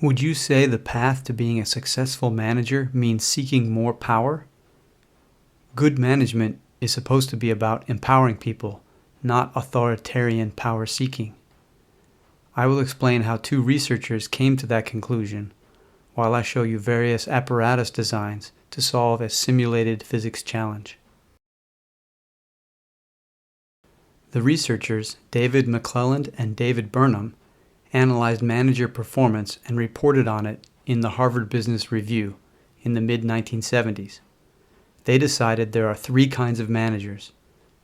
Would you say the path to being a successful manager means seeking more power? Good management is supposed to be about empowering people, not authoritarian power seeking. I will explain how two researchers came to that conclusion, while I show you various apparatus designs to solve a simulated physics challenge. The researchers, David McClelland and David Burnham, analyzed manager performance and reported on it in the Harvard Business Review in the mid-1970s. They decided there are three kinds of managers,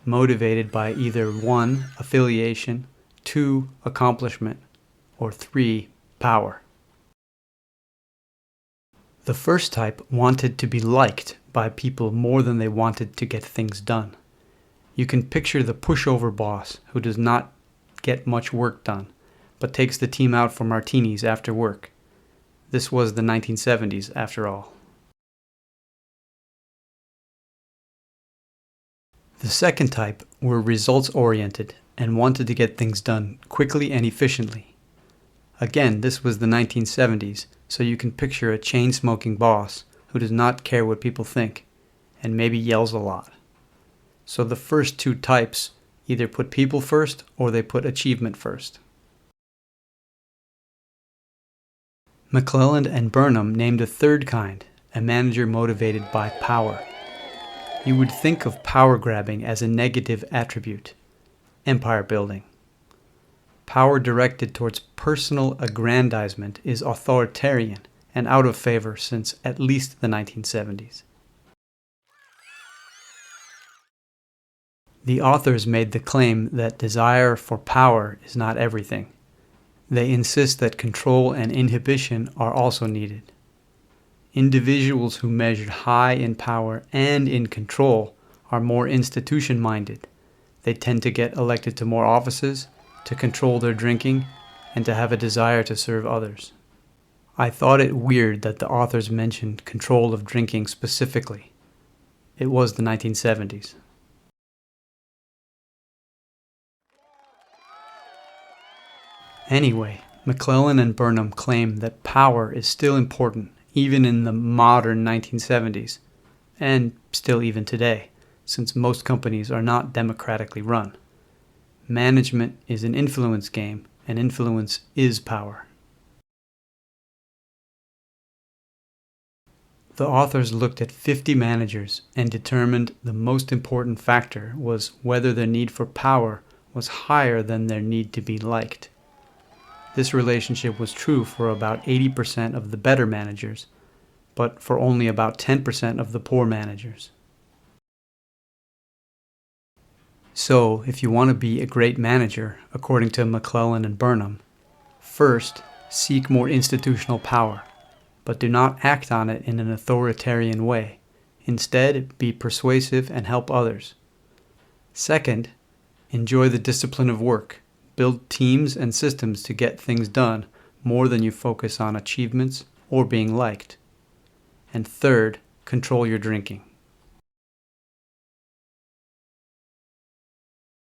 motivated by either 1. Affiliation, 2. Accomplishment, or 3. Power. The first type wanted to be liked by people more than they wanted to get things done. You can picture the pushover boss who does not get much work done, but takes the team out for martinis after work. This was the 1970s, after all. The second type were results-oriented and wanted to get things done quickly and efficiently. Again, this was the 1970s, so you can picture a chain-smoking boss who does not care what people think, and maybe yells a lot. So the first two types either put people first or they put achievement first. McClelland and Burnham named a third kind, a manager motivated by power. You would think of power grabbing as a negative attribute, empire building. Power directed towards personal aggrandizement is authoritarian and out of favor since at least the 1970s. The authors made the claim that desire for power is not everything. They insist that control and inhibition are also needed. Individuals who measured high in power and in control are more institution-minded. They tend to get elected to more offices, to control their drinking, and to have a desire to serve others. I thought it weird that the authors mentioned control of drinking specifically. It was the 1970s. Anyway, McClelland and Burnham claim that power is still important, even in the modern 1970s, and still even today, since most companies are not democratically run. Management is an influence game, and influence is power. The authors looked at 50 managers and determined the most important factor was whether their need for power was higher than their need to be liked. This relationship was true for about 80% of the better managers, but for only about 10% of the poor managers. So, if you want to be a great manager, according to McClelland and Burnham, first, seek more institutional power, but do not act on it in an authoritarian way. Instead, be persuasive and help others. Second, enjoy the discipline of work. Build teams and systems to get things done more than you focus on achievements or being liked. And third, control your drinking.